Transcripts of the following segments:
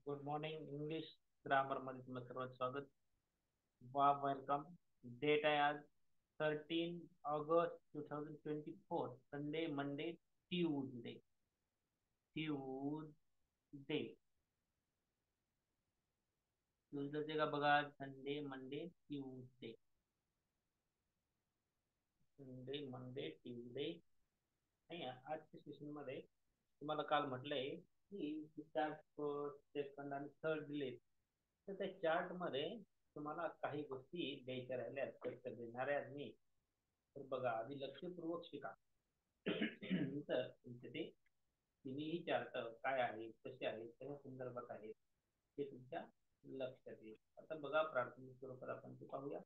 Good morning. English grammar मध्ये तुम्हाला सर्वात स्वागत. वाम वेलकम. डेट आहे आज 13 August 2024. Sunday, Monday, Tuesday. Tuesday Tuesday का बघा. Sunday, Monday, Tuesday. Sunday, Monday, Tuesday. नाही, आजच्या सेशन मध्ये तुम्हाला काल म्हटलंय की चार्ट फर्स्ट, सेकंड आणि थर्ड दिले. तर त्या चार्ट मध्ये तुम्हाला काही गोष्टी द्यायच्या राहिल्या तर देणार आहे आज मी. तर बघा, आधी लक्षपूर्वक शिका. नंतर तुमचे ते तिन्ही चार्ट काय आहेत, कसे आहेत, कशा संदर्भात आहेत ते तुमच्या लक्षात येईल. आता बघा, प्राथमिक स्वरूपात आपण ते पाहूया.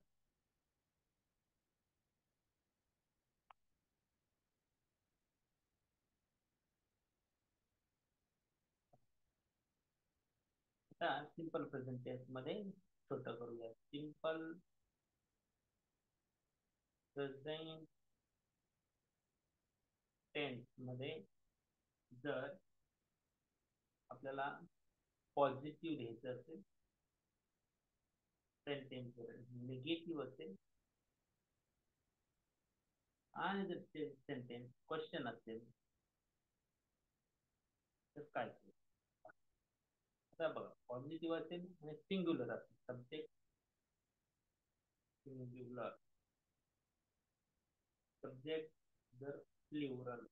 आता सिंपल प्रेझेंट टेन्स मध्ये छोटं करूया. सिंपल प्रेझेंट टेन्स मध्ये जर आपल्याला पॉझिटिव्ह लिहायचं असेल, सेंटेन्स जर निगेटिव्ह असेल आणि जर सेंटेन्स क्वेश्चन असेल तर काय करायचं? आता बघा, पॉझिटिव्ह असेल आणि सिंग्युलर असेल, सब्जेक्ट सिंग्युलर, सब्जेक्ट जर प्लुरल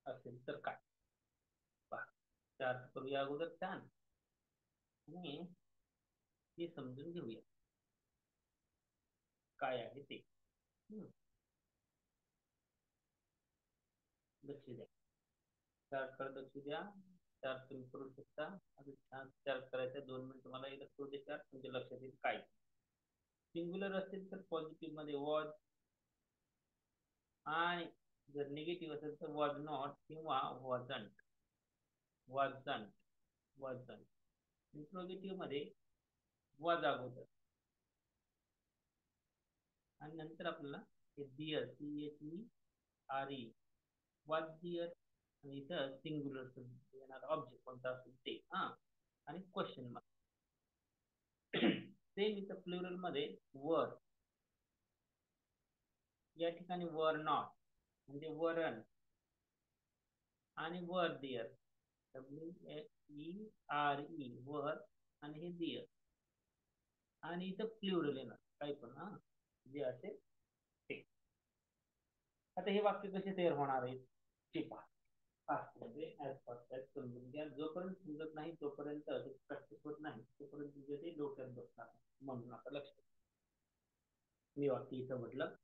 असेल तर काय? पहा, चार करूया अगोदर छान आणि हे समजून घेऊया काय आहे ते. हम्म, लक्ष द्या. चार कडे लक्ष द्या. चार तुम्ही करू शकता. आता छान चार करायचं, 2 मिनिट तुम्हाला एकदा करू दे. चार तुमच्या लक्षात येईल काय. सिंग्युलर असेल तर पॉझिटिव्ह मध्ये वॉज, आणि जर निगेटिव्ह असेल तर वॉज नॉट किंवा वॉजंट. Wasn't, wasn't. इंट्रोगेटिव्ह मध्ये वॉज अगोदर आणि नंतर आपल्याला हे डिअर, CHERE, वॉज डिअर. आणि इथं सिंग्युलर येणार ऑब्जेक्ट कोणता असेल ते, हा, आणि क्वेश्चन मार्क. सेम इथं प्लुरल मध्ये वर, या ठिकाणी वर नॉट म्हणजे वरण, आणि वर डिअर, WHERE, वर, आणि हे डिअर. आणि इथं प्लुरल येणार काही पण, हा, जे असेल ते. आता हे वाक्य कसे तयार होणार आहे ते पहा. फास्ट मध्ये ऍज फास्ट ऍज समजून घ्या. जोपर्यंत समजत नाही तोपर्यंत, प्रॅक्टिस होत नाही तोपर्यंत तुझे ते डोक्यात बसणार नाही. म्हणून आता लक्ष द्या. मी वाक्य इथं म्हटलं,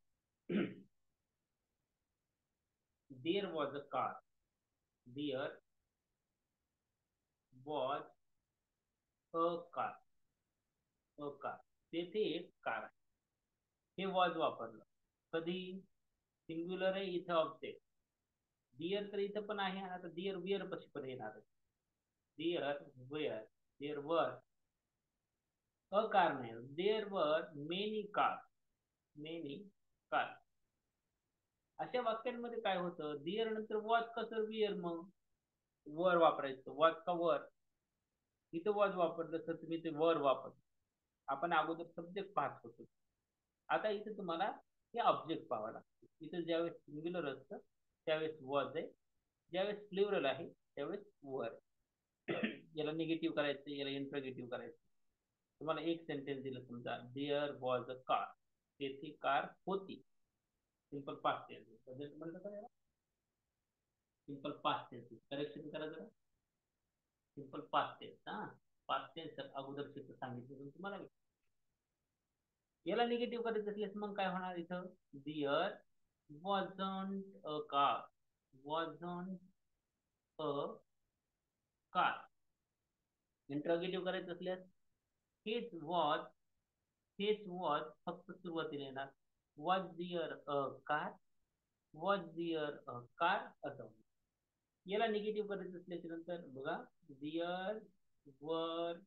there was a car. There was a car. A car, तेथे एक कार आहे. हे वॉज वापरलं कधी? सिंग्युलर आहे इथं ऑब्जेक्ट. डिअर तर इथं पण आहे. आता डिअर विअर कशी पण येणार आहे? Dear were, there were a car नाही, there were many car. Many car. अशा वाक्यांमध्ये काय होतं, डिअर नंतर वॉज कसं विअर, मग वर वापरायचं. वॉज का वर? इथं वॉज वापरलं तर तुम्ही ते वर वापर. आपण अगोदर सब्जेक्ट पाहत होतो. आता इथे तुम्हाला हे ऑब्जेक्ट पाहावं लागतं. इथं ज्यावेळेस सिंग्युलर असतं त्यावेळेस वॉज आहे, ज्यावेळेस प्लुरल आहे त्यावेळेस वर. याला निगेटिव्ह करायचं, याला इंट्रोगेटिव्ह करायचं. तुम्हाला एक सेंटेन्स दिलं, समजा देअर वॉज अ कार, तेथे कार होती. सिंपल पास्ट टेन्स प्रेझेंट म्हणलं का याला? सिंपल पास्ट टेन्स करेक्शन करा जरा. सिंपल पास्ट टेन्स, हा. पास्ट टेन्स अगोदर सांगितलं तुम्हाला. याला निगेटिव्ह करायचं असल्यास मग काय होणार इथं? There wasn't a car. Wasn't a car. Interrogative करायचं असल्यास हेच वॉज, हेच वॉज फक्त सुरुवातीला येणार. Was there a car, was there a car, असं. याला निगेटिव्ह करायचं असल्याच्या नंतर बघा, डिअर वर,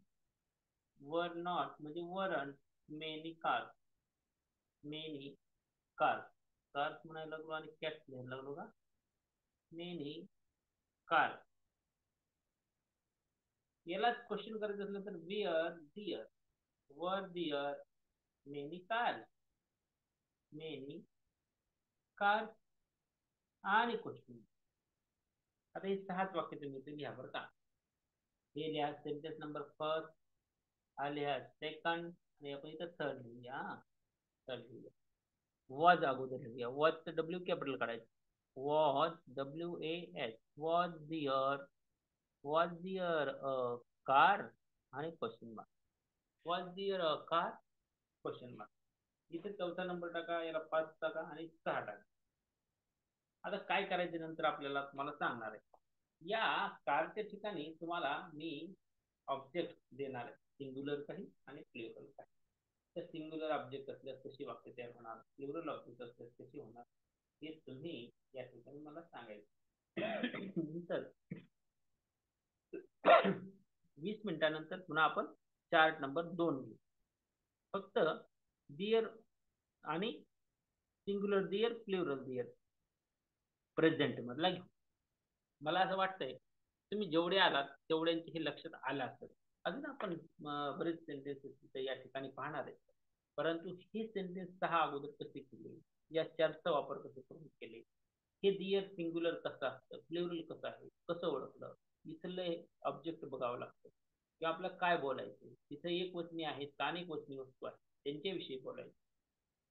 वर नॉट म्हणजे weren't many car. Many car, cars म्हणायला लागलो आणि कॅट्स लिहायला लागलो का? Many car. यालाच क्वेश्चन करायचं असलं तर were there, were there many cars, many cars आणि क्वेश्चन. आता हे 6च वाक्य तुम्ही इथे लिहा बरं का. हे लिहा सेंटेन्स नंबर फर्स्ट, हा लिहा सेकंड, आणि आपण इथं थर्ड लिहूया. थर्ड लिहूया. वॉज अगोदर लिहूया. वॉजचं डब्ल्यू कॅपिटल काढायचं. Was WAS, was there a car आणि question mark. Was there a car question mark. इथे चौथा नंबर टाका, याला 5 टाका आणि 6 टाका. आता काय करायचे नंतर आपल्याला तुम्हाला सांगणार आहे. या कारच्या ठिकाणी तुम्हाला मी ऑब्जेक्ट देणार आहे, सिंग्युलर काही आणि प्लुरल काही. तर सिंग्युलर ऑब्जेक्ट असल्यास कशी वाक्य तयार होणार, प्लुरल ऑब्जेक्ट असल्यास कशी होणार, हे तुम्ही या ठिकाणी मला सांगायचं. नंतर 20 मिनिटानंतर पुन्हा आपण चार्ट नंबर 2 घेऊ. फक्त डिअर आणि singular there, plural there present मधला घेऊ. मला असं वाटतंय तुम्ही जेवढे आलात तेवढ्यांचे हे लक्षात आलं असेल. अजून आपण बरेच सेंटेन्सेस या ठिकाणी पाहणार आहे. परंतु हे सेंटेन्स 6 अगोदर कसे केले, या चारचा वापर कसे करून केले, हे डिअर सिंग्युलर कसं असतं, प्लुरल कसं आहे, कसं ओळखलं, इथलं ऑब्जेक्ट बघावं लागतं. किंवा आपलं काय बोलायचं, तिथं एक वचनी आहेत का अनेक वचनी वस्तू आहेत त्यांच्याविषयी बोलायचं.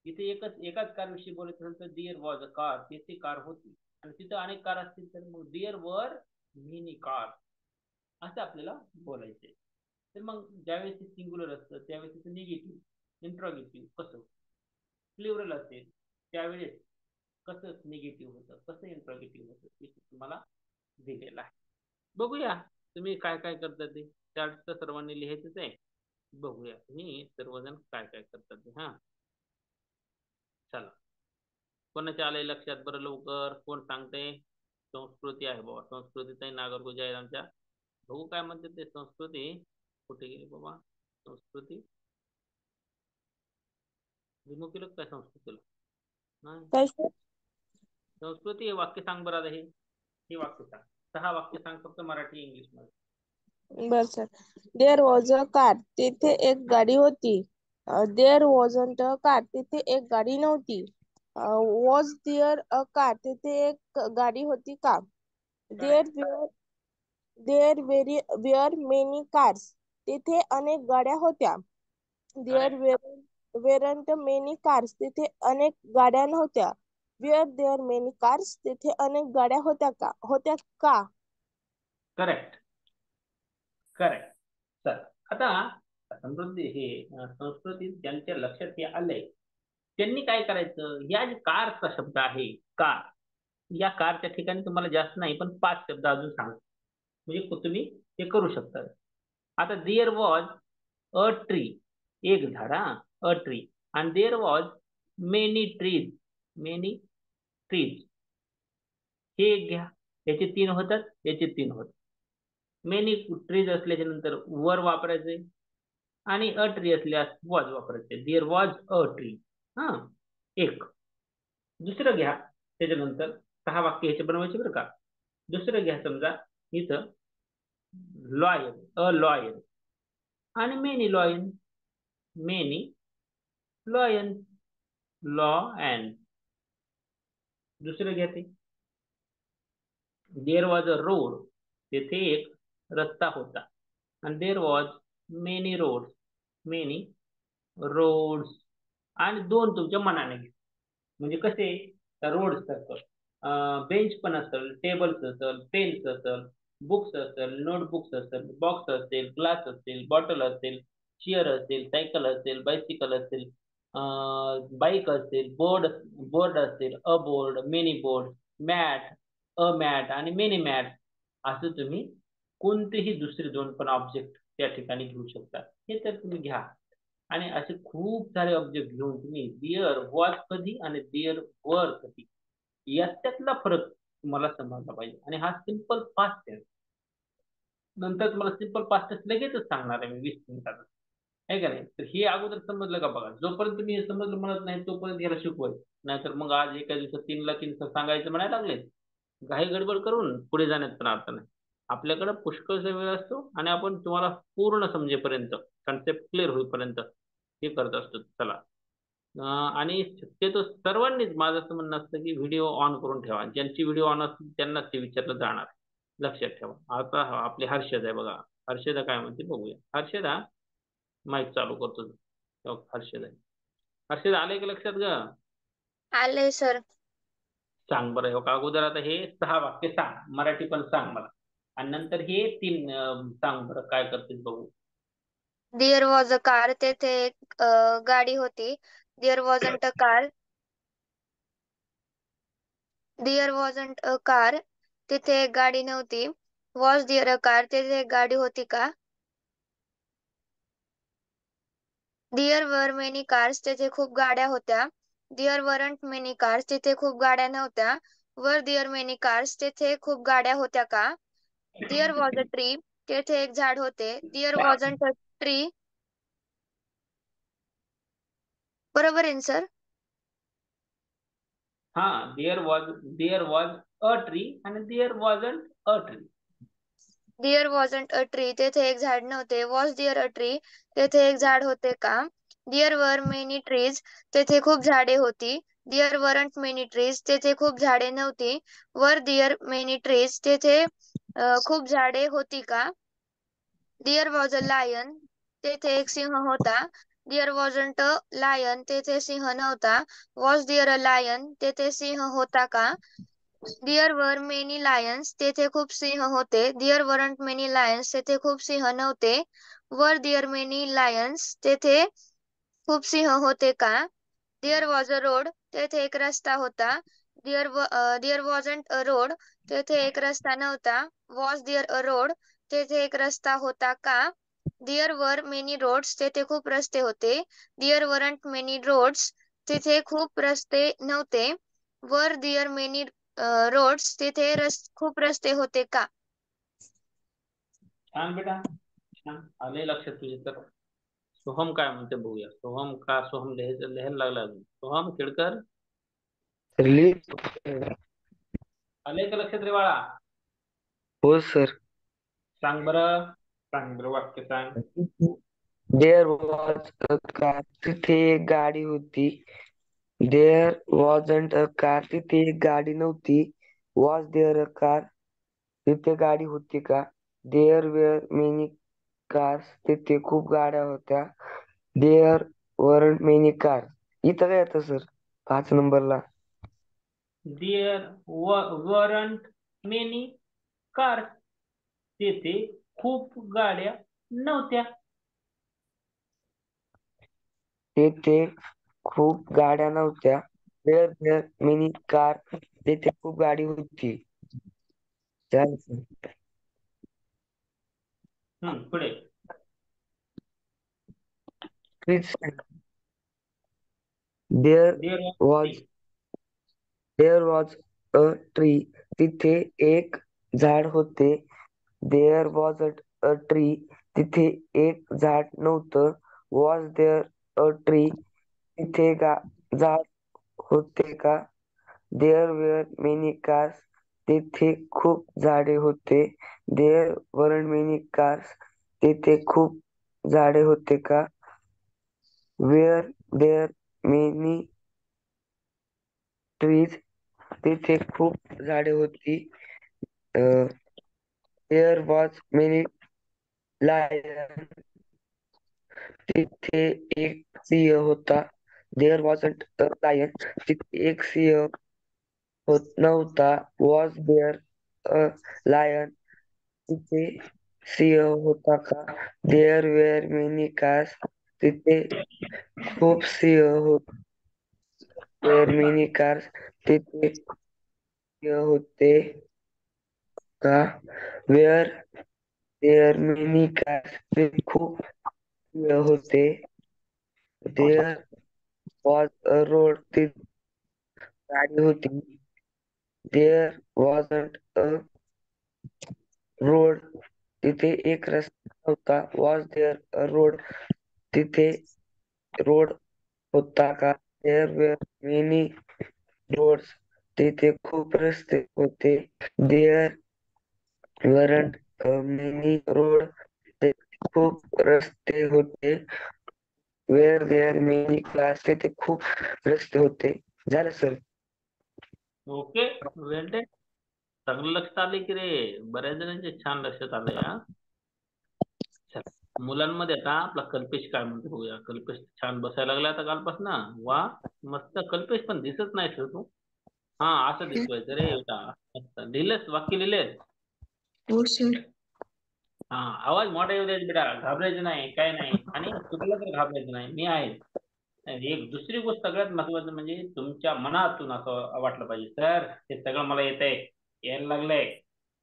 तिथे एकाच कार विषयी बोलायचं असेल तर डिअर वॉज अ कार, तिथे कार होती. आणि तिथं अनेक कार असतील तर मग डिअर वर मेनी कार असं आपल्याला बोलायचंय. तर मग ज्यावेळेस सिंग्युलर असतं त्यावेळेस तिथं निगेटिव्ह इंट्रॉगेटिव्ह कसं, प्लुरल असेल त्यावेळेस कसं निगेटिव्ह होतं, कसं इंट्रॉगेटिव्ह होतं, ते तुम्हाला दिलेलं आहे. बघूया तुम्ही काय काय करता ते. चार्ट तर सर्वांनी लिहायचंच आहे. बघूया तुम्ही सर्वजण काय काय करतात ते. हा चला, कोणाच्या आलंय लक्षात बरं लवकर, कोण सांगते. संस्कृती आहे बाबा, संस्कृती ताई नागरगोजे आहेत आमच्या. बघू काय म्हणते ते. संस्कृती कुठे गेली बाबा, संस्कृती रिमूव्ह केलं काय संस्कृतीला? नाही. काय सर? संस्कृती हे वाक्य सांग बरं आता. हे वाक्य सांग, 6 वाक्य सांग फक्त मराठी इंग्लिश मध्ये. बर sir. There was a car, तिथे एक गाडी होती. देअर वॉजंट अ कार, तिथे एक गाडी नव्हती. वॉज देअर अ कार, तिथे एक गाडी होती का? There correct. Were many cars, तिथे अनेक गाड्या होत्या. There correct. Weren't many cars, तिथे अनेक गाड्या नव्हत्या. वेअर देअर मेनी कार्स, तिथे अनेक गाड्या होत्या का? करेक्ट. करेक्ट. चल आता समृद्धी हे संस्कृती ज्यांच्या लक्षात हे आलंय त्यांनी काय करायचं, या जे कारचा शब्द आहे कार, या कारच्या ठिकाणी तुम्हाला जास्त नाही पण 5 शब्द अजून सांग, म्हणजे तुम्ही ते करू शकता. आता देअर वॉज अ ट्री, एक झाड, हा अ ट्री. आणि there was many trees, many trees. हे एक घ्या, याचे 3 होतात, याचे 3 होतात. मेनी ट्रीज असल्याच्या नंतर वर वापरायचे आणि अ ट्री असल्यास वॉज वापरायचे. There was a tree. हा एक. दुसरं घ्या त्याच्यानंतर 6 वाक्य ह्याचे बनवायचे बरं का. दुसरं घ्या समजा इथं लॉयन, अ लॉयन आणि many lion, many lion, law and. दुसरं घ्या ते देअर वॉज अ रोड, तेथे एक रस्ता होता. आणि there was many road, many roads. आणि 2 तुमच्या मनाने घ्या. म्हणजे कसे रोड सारखं, बेंच पण असेल, टेबल्स असेल, पेन्स असेल, बुक्स असेल, नोटबुक्स असेल, बॉक्स असेल, ग्लास असेल, बॉटल असेल, चेअर असेल, सायकल असेल, बायसिकल असेल, बाईक असेल, बोर्ड असेल, अ बोर्ड, मेनी बोर्ड, मॅट, अ मॅट आणि मेनी मॅट. असं तुम्ही कोणतेही दुसरे 2 पण ऑब्जेक्ट त्या ठिकाणी घेऊ शकता. हे तर तुम्ही घ्या. आणि असे खूप सारे ऑब्जेक्ट घेऊन तुम्ही डिअर वॉज कधी आणि डिअर वर कधी याच्यातला फरक तुम्हाला समजला पाहिजे. आणि हा सिंपल पास्ट टेन्स. नंतर तुम्हाला सिंपल पास्ट टेन्स लगेचच सांगणार आहे मी 20 मिनिटात, आहे का नाही. तर हे अगोदर समजलं का बघा. जोपर्यंत तुम्ही हे समजलं म्हणत नाही तोपर्यंत याला शिकवायचं. नाहीतर मग आज एका दिवसात 3 ला 3 सांगायचं म्हणायला लागले, घाई गडबड करून पुढे जाण्यात पण अर्थ नाही. आपल्याकडे पुष्कळचा वेळ असतो आणि आपण तुम्हाला पूर्ण समजेपर्यंत, कन्सेप्ट क्लिअर होईपर्यंत हे करत असतो. चला. आणि शक्यतो सर्वांनीच माझं असं म्हणणं असतं की व्हिडिओ ऑन करून ठेवा. ज्यांची व्हिडिओ ऑन असतील त्यांनाच ते विचारलं जाणार. लक्षात ठेवा. आता आपले हर्षद आहे बघा. हर्षदा काय म्हणते बघूया. हर्षदा, माईक चालू करतो. हर्षद आहे. हर्षद, आले का लक्षात ग? आले सर. सांग बरं. हो का, अगोदर आता हे 6 वाक्य सांग, मराठी पण सांग मला, आणि नंतर हे 3 सांग बरं, काय करतेस बघू. There was a car. तेथे एक गाडी होती. There wasn't a car. There wasn't a car. तिथे एक गाडी नव्हती. Was there a car. तेथे एक गाडी होती का? There were many cars. तेथे खूप गाड्या होत्या. There weren't many cars. तिथे खूप गाड्या नव्हत्या. वर देअर मेनी कार्स. तेथे खूप गाड्या होत्या का? There was a tree. तेथे एक झाड होते. There wasn't a tree. बरोबर आहे सर? हा, देअर वॉज अ ट्री आणि there wasn't a tree. There wasn't a tree. तेथे एक झाड नव्हते. Was there a tree. तेथे एक झाड होते का? There were many trees. तेथे खूप झाडे होती. There weren't many trees. तेथे खूप झाडे नव्हती. वर देअर मेनी ट्रीज. तेथे खूप झाडे होती का? There was a lion. तेथे एक सिंह होता. There wasn't a lion. तेथे सिंह नव्हता. Was there a lion. तेथे सिंह होता का? There were many lions. तेथे खूप सिंह होते. There weren't many lions. तेथे खूप सिंह नव्हते. वर देअर मेनी लायन्स. तेथे खूप सिंह होते का? There was a road. तेथे एक रस्ता होता. There wasn't a road. तेथे एक रस्ता नव्हता. Was there a road. तेथे एक रस्ता होता का? There were many roads. तेथे खूप रस्ते होते. There weren't many roads. तेथे खूप रस्ते नव्हते. वर देअर मेनी रोड्स. तिथे खूप रस्ते होते का? छान बेटा, छान. आले लक्षात तुझे तर. सोहम काय म्हणते बघूया. सोहम का, सोहम लिहायला लागला अजून. सोहम खेडकर, रिलीज. आले का लक्षात रे बाळा? हो सर. सांग बरं. सांग बरं, वाक्य सांग. There was a car. तिथे एक गाडी होती. There wasn't a car. तिथे एक गाडी नव्हती. Was there a car. तिथे गाडी होती का? There were many cars. तिथे खूप गाड्या होत्या. There weren't many cars. इथं काय येतं सर 5 नंबरला? There weren't many car. तेथे खूप गाड्या नव्हत्या. तिथे खूप गाड्या नव्हत्या. There were many car. तिथे खूप गाडी होती. चालेल sir. पुढे. Please. There there was there was a tree. तिथे एक झाड होते. There wasn't a tree. तिथे एक झाड नव्हतं. Was there a tree? तिथे झाड होते का? There were many cars. तिथे खूप झाडे होते. There weren't many cars. तिथे खूप झाडे होते का? Were there many trees? तिथे खूप झाडे होती. There was many lion. तिथे एक सिंह होता. There wasn't a lion. तिथे एक सिंह नव्हता. Was there a lion? तिथे सिंह होता का? There were many cars. तिथे खूप सिंह होते. Were many cars. तिथे सिंह होते का? Were there many cars. तिथे खूप सिंह होते. There was a road. तिथे गाडी होती. There wasn't a road. तिथे एक रस्ता होता. Was there a road? तिथे रोड होता का? There were many roads. तिथे खूप रस्ते होते. There weren't many road. ते खूप रस्ते होते. Where there many cars. तिथे खूप रस्ते होते. झालं सर. ओके, वेंटे चांगलं लक्षात आले की रे, बऱ्याच जणांचे छान लक्षात आलंय हा. चल, मुलांमध्ये आता आपला कल्पेश काय म्हणतो बघूया. कल्पेश छान बसायला लागला आता कालपासून. वा, मस्त. कल्पेश पण दिसत नाही सर तू. हा, असं दिसतोय रे बेटा. मस्त लिहिलंस, वाक्य लिहिलंस. हो सर. हा, आवाज मोठा येऊ द्यायचा बेटा, घाबरायचं नाही, काय नाही. आणि चुकलं तर घाबरायचं नाही, मी आहे. आणि एक दुसरी गोष्ट सगळ्यात महत्वाचं म्हणजे तुमच्या मनातून असं वाटलं पाहिजे, सर हे सगळं मला येतंय, यायला लागलंय.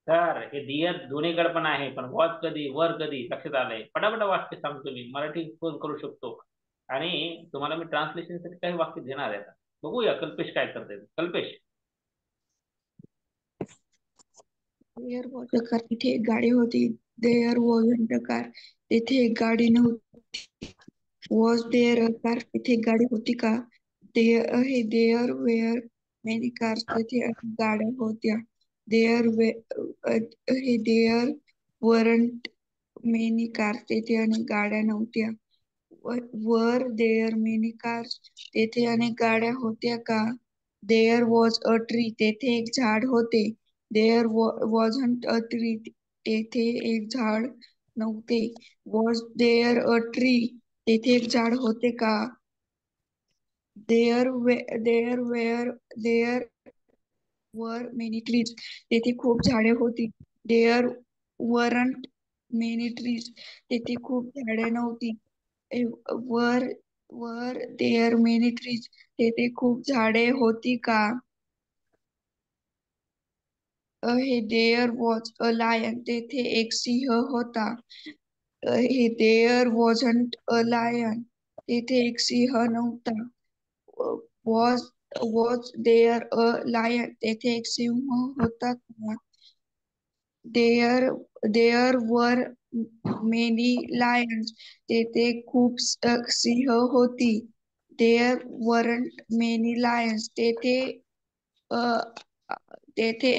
सर हे दियत दोन्हीकडे पण आहे, पण वॉच कधी वर कधी लक्षात आलंय. पटापट वाक्य सांगतो मी, मराठी फोन करू शकतो. आणि तुम्हाला मी ट्रान्सलेशनसाठी काही वाक्य देणार आहे आता. बघूया कल्पेश काय करताय. Kalpesh. There was a car. तिथे एक गाडी होती. There wasn't a car. तिथे एक गाडी नव्हती. Was there a car. तिथे एक गाडी होती का? There were many cars. तिथे अनेक गाड्या होत्या. There weren't many cars. तिथे अनेक गाड्या नव्हत्या. वर देअर मेनी कार्स. तेथे अनेक गाड्या होत्या का? There was a tree. तेथे एक झाड होते. There wasn't a tree. तेथे एक झाड नव्हते. Was there a tree. तेथे एक झाड होते का? There were many trees. तेथे खूप झाडे होती. There weren't many trees. तेथे खूप झाडे नव्हती. वर वर देअर मेनी ट्रीज. तेथे खूप झाडे होती का? हे देअर वॉज अ लायन. तेथे एक सिंह होता. हे देअर वॉजंट अ लायन. तेथे एक सिंह नव्हता. Was was there a lion. तेथे एक सिंह होता का? There were many lions. तेथे खूप सिंह होती. There weren't many lions. Uh, तेथे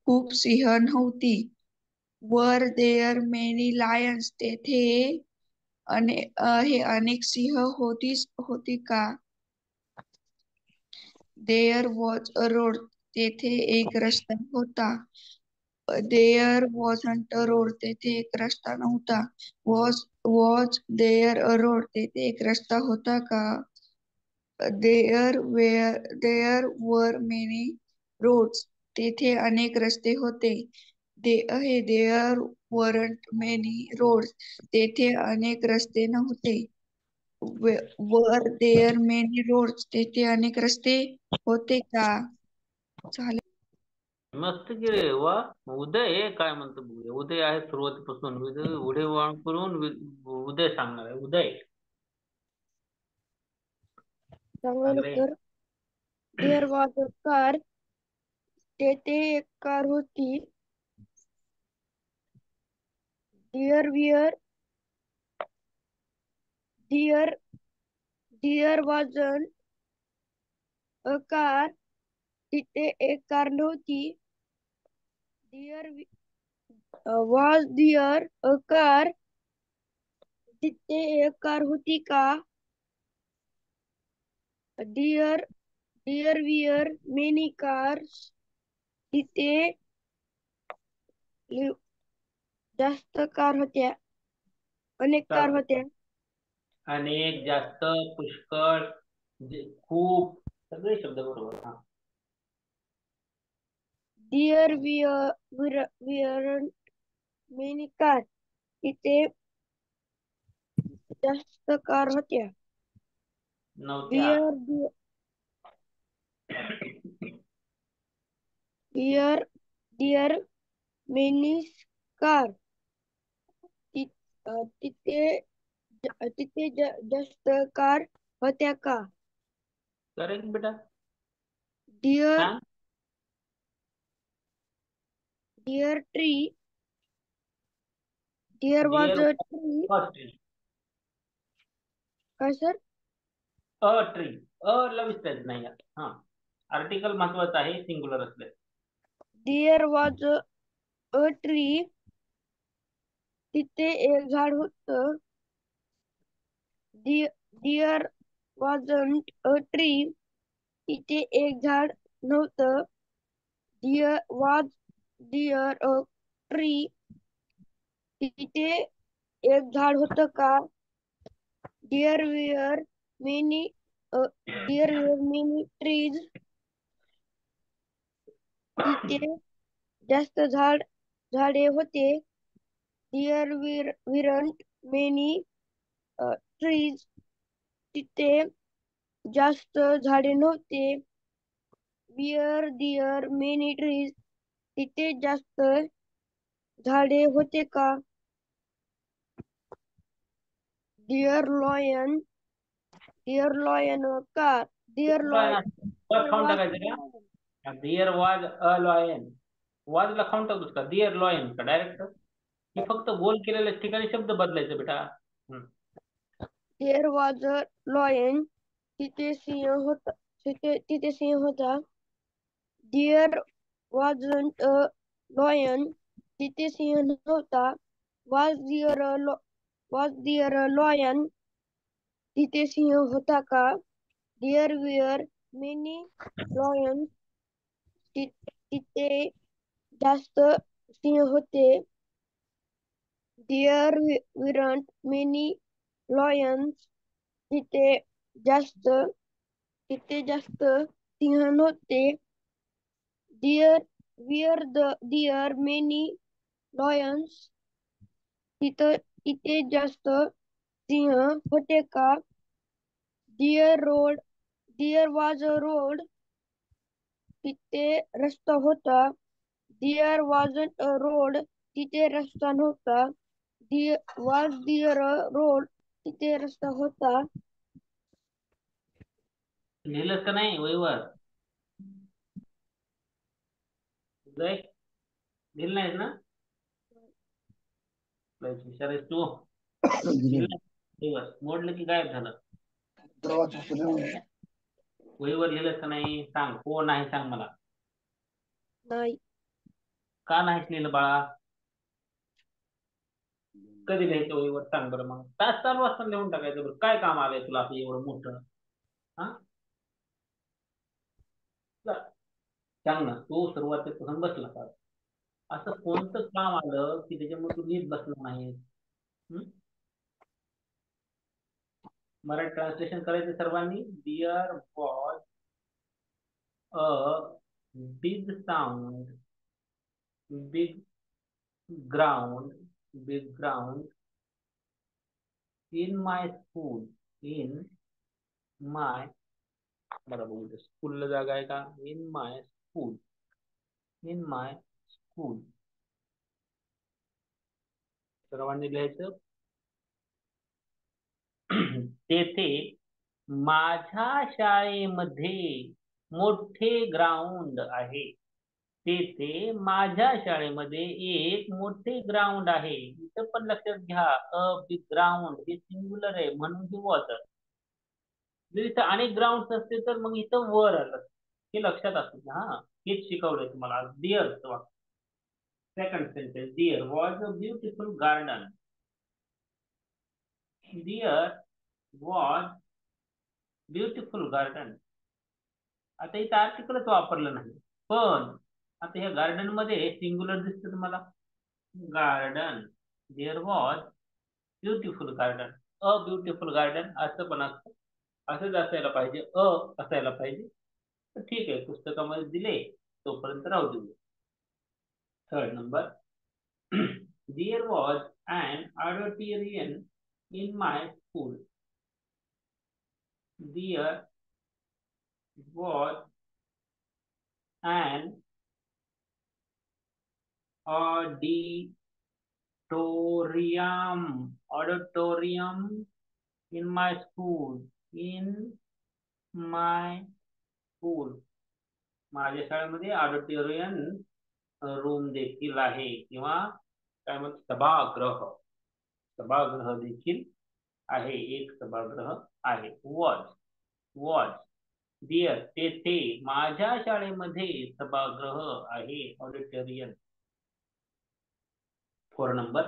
खूप सिंह नव्हती. वर देअर मेनी लायन्स. तेथे हे अनेक सिंह होती का? There was a road. तेथे एक रस्ता होता. There wasn't a road. तेथे एक रस्ता नव्हता. Was there a road. तेथे एक रस्ता होता का? There were many roads. तेथे अनेक रस्ते होते. There weren't many roads. तेथे अनेक रस्ते नव्हते. वर देअर मेनी रोड्स. तेथे अनेक रस्ते होते का? झाले. मस्त की रे, वा. उदय हे काय म्हणतो बघूया. उदय आहे सुरुवातीपासून. उदय वाण करून उदय सांगणार आहे. उदय. सांग चांगलं रे. Sir. There was a car. तेथे एक कार होती. There were there there wasn't a car. तिथे एक कार नव्हती. There was there a car. तिथे एक कार होती का? There there were many cars. तिथे जास्त कार होत्या. अनेक कार चालतं. होत्या. अनेक, जास्त, पुष्कळ, खूप, सगळे शब्द बरोबर. हा. There were many car. तिथे जास्त कार होत्या. नव्हत्या. There there there many car. तिथे जास्त कार होत्या का? करेक्ट बेटा. डिअर सांग. There tree. There was there a tree. A tree. काय सर? A tree. अ ला विसरायचं नाही यात. हा, आर्टिकल महत्वाचं आहे, सिंग्युलर असले. डिअर वॉज अ ट्री तिथे एक झाड होतं. There wasn't a tree. तिथे एक झाड नव्हतं. Was there a tree? तिथे एक झाड होतं का? There were many trees. तिथे जास्त झाडे होते. There weren't many trees. तिथे जास्त झाडे नव्हते. Were there many trees? तिथे जास्त झाडे होते का? Dear lion car. Dear lion. वाज खाऊन टाकायचं का? Dear was a lion. वाजला खाऊन टाकतोस का? डिअर लॉयन का डायरेक्ट? हे फक्त गोल केलेल्या ठिकाणी शब्द बदलायचं बेटा. There was a lion. तिथे सिंह होता. तिथे सिंह होता. There wasn't a lion. तिथे सिंह नव्हता. Was there a lion? तिथे सिंह होता का? There were many lions. तिथे जास्त सिंह होते. There weren't many lions. तिथे जास्त सिंह नव्हते. There many lions. तिथे जास्त सिंह होते का? There was a road. तिथे रस्ता होता. There wasn't a road. तिथे रस्ता नव्हता. Was there a road? तिथे रस्ता होता. लिहिलंस का नाही वहीवर? लिहिलं नाहीस ना? हुशार आहेस तू. मोडलं की गायब झालं. वहीवर लिहिलंस का नाही सांग. हो नाही सांग मला. नाही. का नाहीच लिहिलं बाळा? कधी लिहायचं वहीवर सांग बरं. मग तास चालू असताना लिहून टाकायचं. बरं काय काम आलंय तुला असं एवढं मोठं? हा सांग ना. तू सुरुवातीपासून बसला का? असं कोणतं काम आलं की त्याच्यामुळे तू नीट बसला नाही? मराठी ट्रान्सलेशन करायचं सर्वांनी. There was a big sound big ground in my school. In my बरं बघू स्कूलला जागा आहे का? In my school. In my school सर्वांनी लिहायचं. तेथे माझ्या शाळेमध्ये मोठे ग्राउंड आहे. तेथे माझ्या शाळेमध्ये एक मोठे ग्राउंड आहे. इथं पण लक्षात घ्या अ बिग ग्राउंड हे सिंग्युलर आहे म्हणून हे वॉटर. जर इथं अनेक ग्राउंड असते तर मग इथं वर आलं. हे लक्षात असू द्या. हा हेच शिकवलंय तुम्हाला. There second sentence. There was a beautiful garden. There was beautiful garden. आता इथं आर्टिकलच वापरलं नाही. पण आता ह्या गार्डन मध्ये सिंग्युलर दिसतं तुम्हाला. Garden. There was beautiful garden. A beautiful garden असं पण असतं. असंच असायला पाहिजे. असायला पाहिजे. तर ठीक आहे पुस्तकामध्ये दिले तोपर्यंत राहू देऊ. Third number. There was an auditorium in my school. There was an auditorium in my school. माझ्या शाळेमध्ये ऑडिटोरियम रूम देखील आहे किंवा काय म्हणतात सभागृह देखील आहे. एक सभागृह आहे. वॉज डिअर तेथे माझ्या शाळेमध्ये सभागृह आहे. Auditorium. 4 number.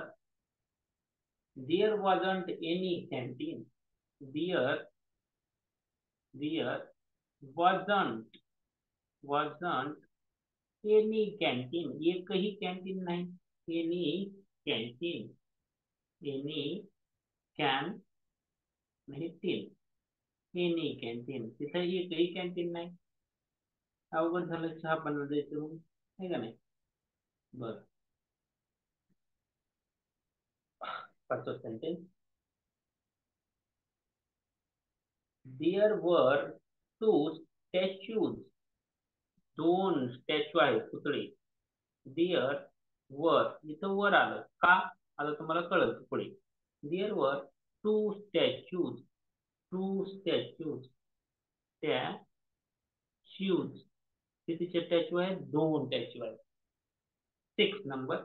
There wasn't any canteen. There wasn't any canteen. एकही कॅन्टीन नाही. Any canteen. Any can नाही टीन. Any canteen. तिथं एकही कॅन्टीन नाही. अवघड झालं चहा बनवलं जायचं मग आहे का नाही. बर, पाचवं sentence. There were two statues. दोन स्टॅच्यू आहेत, पुतळे. There were, इथं वर आलं का, आता तुम्हाला कळलं पुढे. There were two statues. statues. कितीचे स्टॅच्यू आहेत, दोन स्टॅच्यू आहेत. 6 number.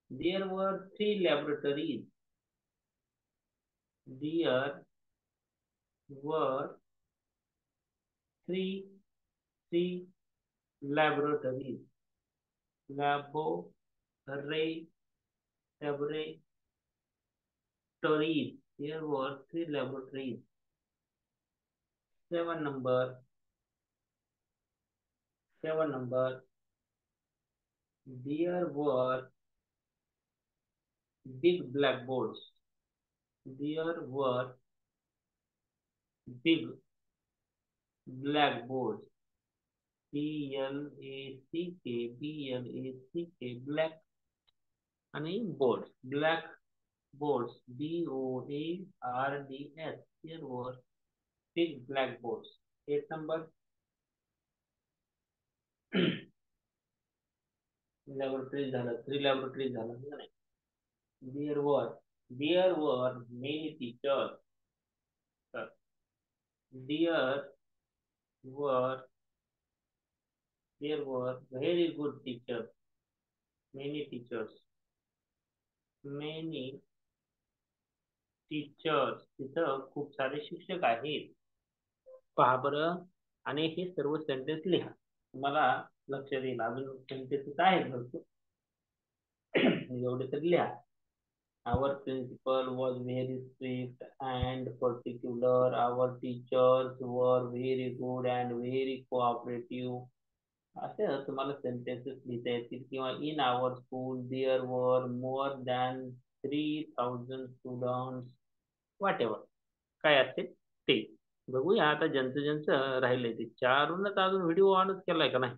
There were 3 laboratories. There were three laboratories. Laboratories. There were 3 laboratories. 7 number. There were big blackboards. There were big blackboards. BLACK, black आणि boards. Black boards, BOARDS. There were big blackboards. 8 number. laboratories झालं, 3 laboratories झालं का नाही. There were many teachers. There were very good teachers. Many teachers. तिथं खूप सारे शिक्षक आहेत. पहा बरं, आणि हे सर्व सेंटेन्स लिहा. तुम्हाला लक्षात येईल. अजून सेंटेन्स आहेत भरपूर, एवढे तरी लिहा. Our principal was very strict and particular. Our teachers were very good and very cooperative. असे तुम्हाला सेंटेन्सेस लिहिता येतील. किंवा in our school there were more than 3000 students. What ever काय असेल ते बघूया. आता ज्यांचं राहिलंय ते. चारूनच अजून व्हिडिओ ऑनच केलाय का नाही.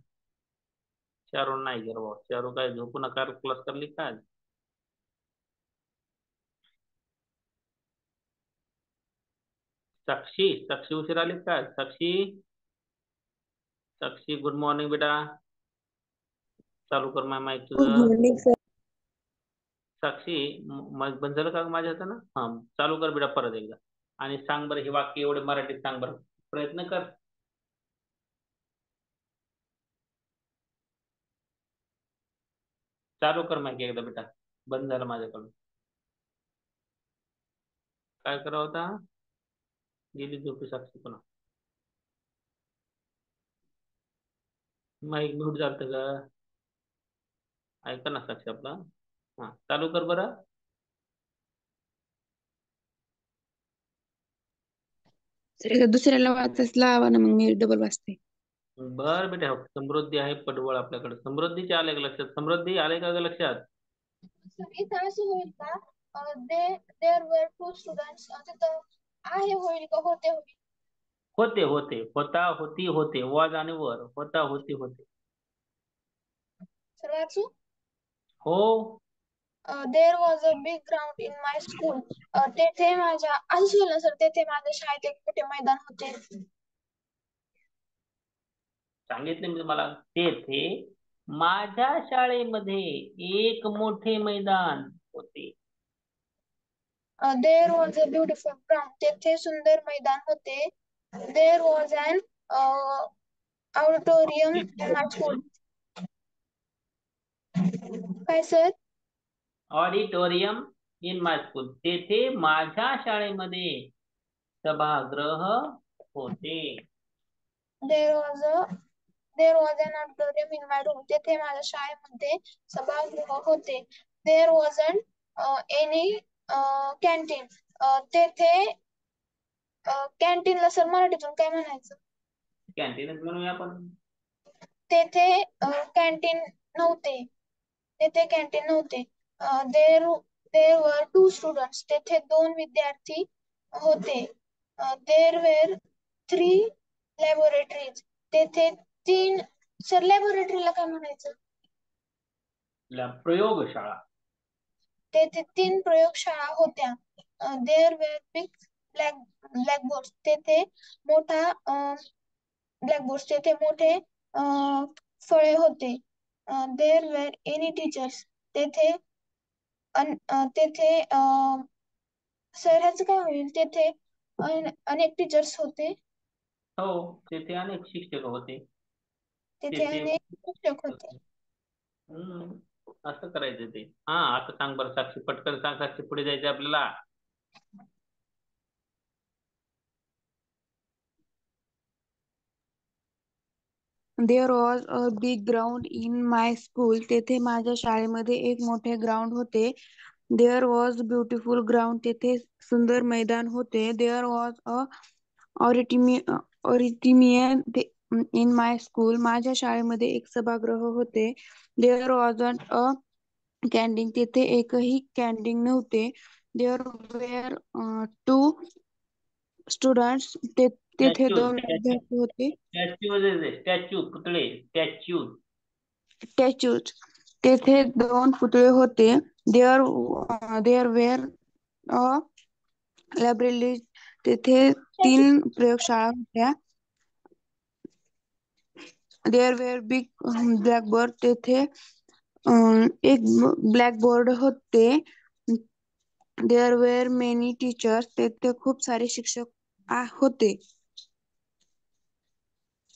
चारून नाही केलं बाबा. चारू काय झोपू नका क्लास करली काय. साक्षी उशीर आली काय. साक्षी गुड मॉर्निंग बेटा. चालू कर माईक तुझं. साक्षी माईक बंद झालं का माझ्या हातानं. हा चालू कर बेटा परत एकदा. आणि सांग बरं हे वाक्य एवढे मराठीत सांग बरं. प्रयत्न कर. चालू कर माईक एकदा बेटा. बंद झालं माझ्याकडून. काय करा होता. गेली झोपी साक्षी पुन्हा. माईक म्यूट झालं का. ऐका ना साक्षी आपला. हा चालू कर बरं. दुसऱ्याला वाचायला लावा ना, मग मी डबल वाचते. बर बेटा. समृद्धी आहे पडवळ आपल्याकडे. समृद्धीचे आले का लक्षात. समृद्धी आले का लक्षात. इथं असं होईल का, देर वर टू स्टुडंट्स, तिथं आहे होईल का होते होईल. होते होता होती होते. वाज आणि वर. होता होती होते. सर वाचू. हो. देर was a big ground in my school. तेथे माझ्या असं ना सर, तेथे माझ्या शाळेत एक मोठे मैदान होते. सांगितले मी तुम्हाला. तेथे माझ्या शाळेमध्ये एक मोठे मैदान होते. There was a beautiful ground. तेथे सुंदर मैदान होते. There was an auditorium in my school. काय sir. Auditorium in my school. तेथे माझ्या शाळेमध्ये सभागृह होते. There was an auditorium in my room. तेथे माझ्या शाळेमध्ये सभागृह होते. there wasn't any canteen. तेथे कॅन्टीनला सर मराठीतून काय म्हणायचं? कॅन्टीनच म्हणूया आपण. तेथे कॅन्टीन नव्हते. तेथे कॅन्टीन नव्हते. देर देर वर 2 स्टुडंट्स. तेथे 2 विद्यार्थी होते. There were 3 laboratories. तेथे 3 सर लॅबोरेटरीला काय म्हणायचं? प्रयोगशाळा. तेथे 3 प्रयोगशाळा होत्या. There were big blackboard. तेथे मोठा ब्लॅकबोर्ड. तेथे मोठे फळे होते. There were any teachers. तेथे सर ह्याचं काय होईल? तेथे अनेक टीचर्स होते. हो, तेथे अनेक शिक्षक होते. तेथे अनेक शिक्षक होते. असं करायचं ते. हा, आता सांग बरं साक्षी, पटकन सांग साक्षी, पुढे जायचं आपल्याला. There was a big ground in my school. तेथे माझ्या शाळेमध्ये एक मोठे ग्राउंड होते. There was beautiful ground. तेथे सुंदर मैदान होते. There was a auditorium in my school. माझ्या शाळेमध्ये एक सभागृह होते. There wasn't a canteen. तेथे एकही कॅन्टीन नव्हते. There were 2 students. तेथे 2 विद्यार्थी होते. स्टॅच्यू, पुतळे, स्टॅच्यू. स्टॅच्यूज. तेथे 2 पुतळे होते. There were library. तेथे 3 प्रयोगशाळा होत्या. There were big blackboard. तेथे एक ब्लॅकबोर्ड होते. There were many teachers. तेथे खूप सारे शिक्षक होते.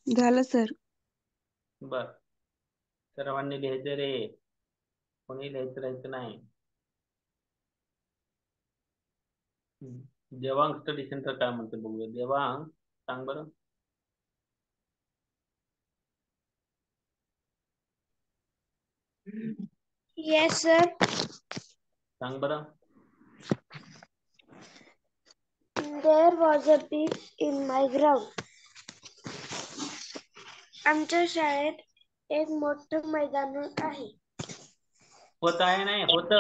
झालं सर. बर, सर्वांनी लिहायचं रे, कोणी लिहायचं राहायचं नाही. देवांग स्टडी सेंटर काय म्हणते बघूया. देवांग, सांग बरं. Yes sir. सांग बरं. There was a pig in my ground. आमच्या शाळेत एक मोठं मैदान आहे. होत आहे नाही, होत.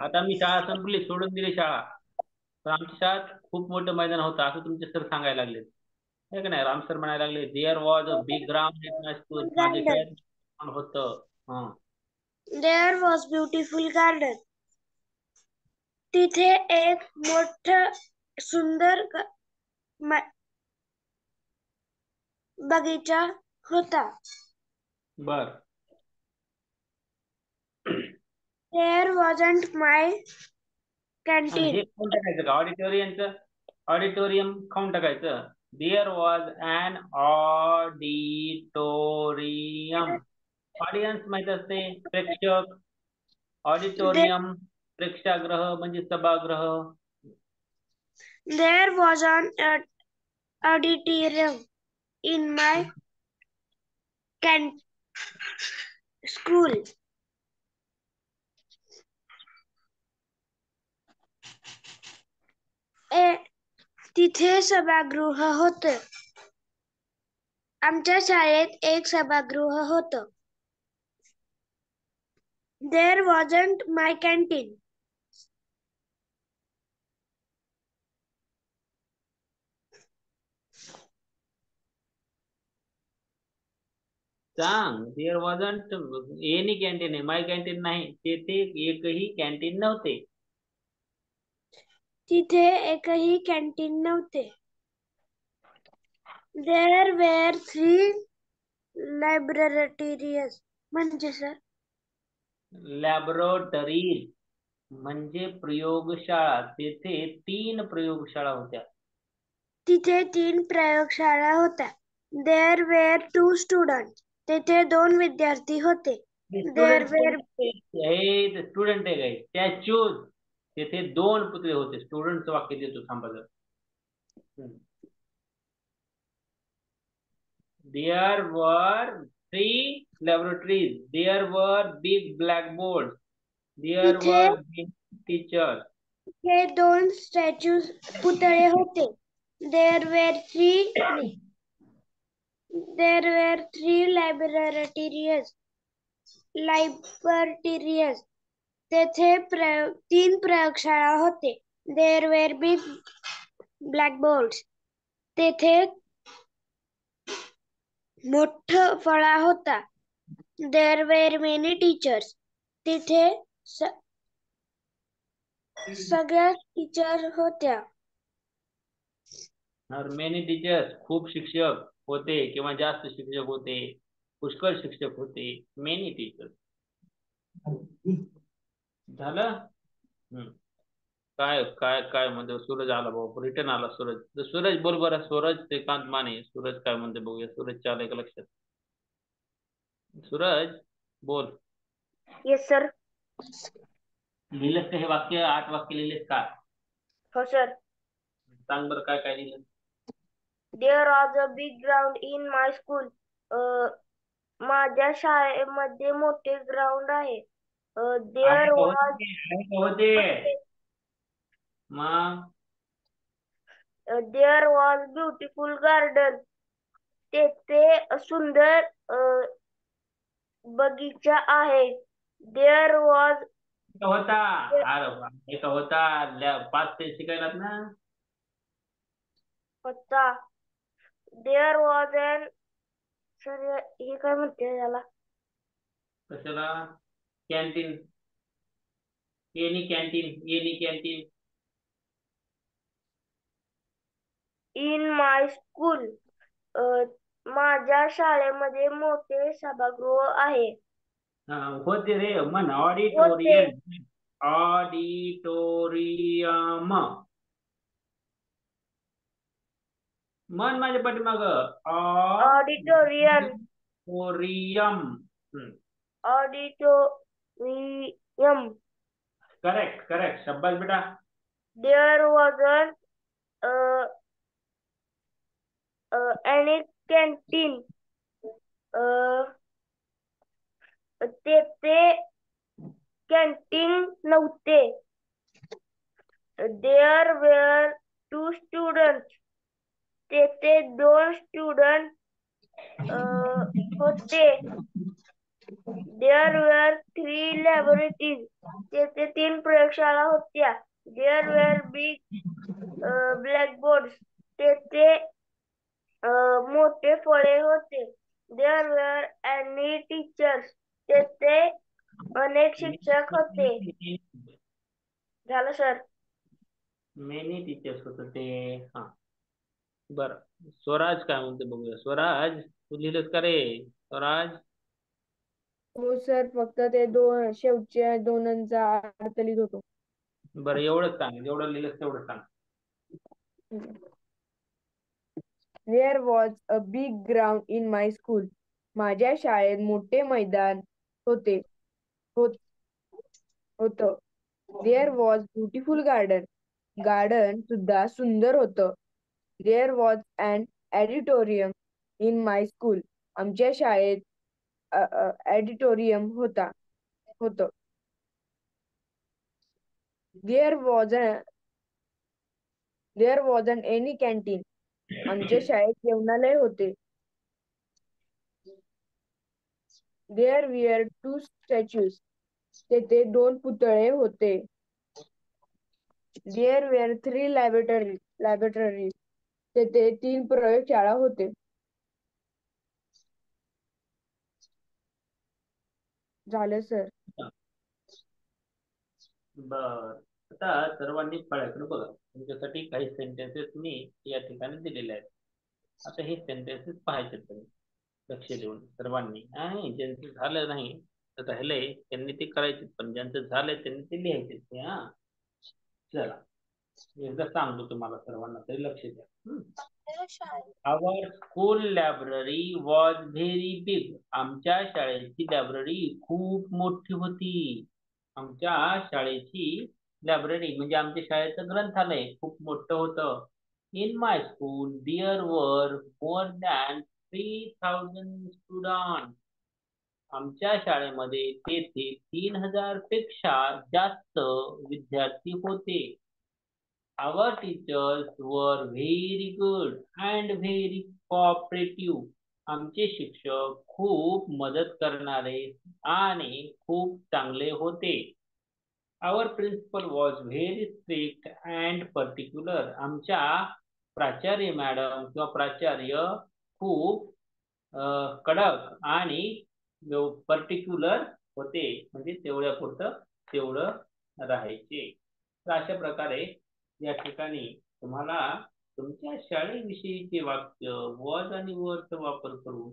आता मी शाळा संपली, सोडून दिली शाळा. तर आमच्या शाळेत खूप मोठं मैदान होतं, असं तुमचे सर सांगायला लागले. हे का नाही, राम सर म्हणायला लागले, there was a big ground in my school. माझ्या शाळेत होतं. हा. There was beautiful garden. तिथे एक मोठं सुंदर बगीचा होता. बर. There wasn't my आणि canteen. हे खाऊन टाकायचं का ऑडिटोरियमचं? ऑडिटोरियम खाऊन टाकायचं. There was an auditorium. Audience माहित असते, प्रेक्षक. ऑडिटोरियम प्रेक्षागृह म्हणजे सभागृह. There was an auditorium in my school. तिथे सभागृह होतं. आमच्या शाळेत एक सभागृह होतं. There wasn't my canteen. सांग. देअर वॉजंट एनी कॅन्टीन आहे, माय कॅन्टीन नाही. तेथे एकही कॅन्टीन नव्हते. तिथे एकही कॅन्टीन नव्हते. There were 3 laboratories. म्हणजे सर? लॅबोरेटरीज म्हणजे प्रयोगशाळा. तेथे 3 प्रयोगशाळा होत्या. तिथे 3 प्रयोगशाळा होत्या. There were 2 students. तेथे 2 विद्यार्थी होते. There were स्टुडंट आहे काय? स्टॅच्यूज. तेथे 2 पुतळे होते. स्टुडंटचं वाक्य देतो, थांबा जरा. There were 3 laboratories. There were big blackboards. There तिथे वर टीचर. हे 2 स्टॅच्यूज पुतळे होते. There were three libraries. तेथे 3 प्रयोगशाळा होते. There were big blackboards. तेथे मोठा फळा होता. There were many teachers. तिथे सगळ्या टीचर होत्या. मेनी टीचर्स, खूप शिक्षक होते किंवा जास्त शिक्षक होते, पुष्कळ शिक्षक होते. Many teachers. झालं. काय काय काय म्हणतो सूरज आला बाबा, रिटर्न आला सूरज. सूरज बोल बरं. सूरज श्रीकांत माने, सूरज काय म्हणते बघूया. सूरज आलंय का लक्षात? सूरज बोल. Yes sir. लिहिलंस का हे वाक्य? 8 वाक्य लिहिलेस का? हो सर. सांग बरं काय काय लिहिलं. There was a big ground in my school. माझ्या शाळेमध्ये मोठे ग्राउंड आहे. देअर वॉज होते मग देअर वॉज ब्युटिफुल गार्डन. तेथे सुंदर बगीचा आहे. देअर वॉज होता. अरे एक होता. 5 ते शिकायलात ना. होता. देअर वॉज अन सर हे काय म्हणते त्याला? कशाला? Canteen. Any canteen. In my school. माझ्या शाळेमध्ये मोठे सभागृह आहे. होते रे मन. होते. ऑडिटोरियम. मन माझ्या पाठीमाग. ऑडिटोरियम. ऑडिटोरियम. करेक्ट. शाबास बेटा. There was any canteen. तेथे कॅन्टीन नव्हते. There were 2 students. तेथे 2 स्टुडंट होते. There were 3 laboratories. तेथे 3 प्रयोगशाळा होत्या. There were big blackboards. तेथे मोठे फळे होते. There were any teachers. तेथे अनेक शिक्षक होते. झालं सर. मेनी टीचर्स होत ते. हा बर. स्वराज काय म्हणते बघूया. स्वराज तू लिहिलंस का रे? स्वराज. हो सर, फक्त ते शेवटच्या 2चा अर्थ लिहित होतो. बरं एवढंच सांग. जेवढं लिहिलंस तेवढं सांग. There was a big ground in my school. माझ्या शाळेत मोठे मैदान होते. होतं. There was beautiful garden. Garden सुद्धा सुंदर होतं. There was an auditorium in my school. आमच्या शाळेत ऑडिटोरियम होतं. There wasn't any canteen. आमच्या शाळेत जेवणालय होते. There were 2 statues. तेथे 2 पुतळे होते. There were 3 laboratories. तेथे 3 प्रयोगशाळा होते. झालं सर. बर. आता सर्वांनी फळ्याकडे बघा. तुमच्यासाठी काही सेंटेन्सेस मी या ठिकाणी दिलेले आहेत. आता हे सेंटेन्सेस पाहायचे तुम्ही लक्ष देऊन सर्वांनी. आणि ज्यांचं झालं नाही तर राहिलंय त्यांनी ते करायचे, पण ज्यांचं झालंय त्यांनी ते लिहायचे. हा चला एकदा सांगतो तुम्हाला सर्वांना, तरी लक्ष द्या. Our school library was very big. आमच्या शाळेची लायब्ररी खूप मोठी होती. आमच्या शाळेची लायब्ररी म्हणजे आमच्या शाळेचं ग्रंथालय खूप मोठं होतं. In my school there were more than 3000 student. आमच्या शाळेमध्ये तेथे 3000 पेक्षा जास्त विद्यार्थी होते. Our teachers were very good and very cooperative. आमचे शिक्षक खूप मदत करणारे आणि खूप चांगले होते. Our principal was very strict and particular. आमच्या प्राचार्य मॅडम किंवा प्राचार्य खूप कडक आणि पर्टिक्युलर होते, म्हणजे तेवढ्या पुरतं तेवढं राहायचे. तर अशा प्रकारे या ठिकाणी तुम्हाला तुमच्या शाळेविषयीचे वाक्य वॉज आणि वरचा वापर करून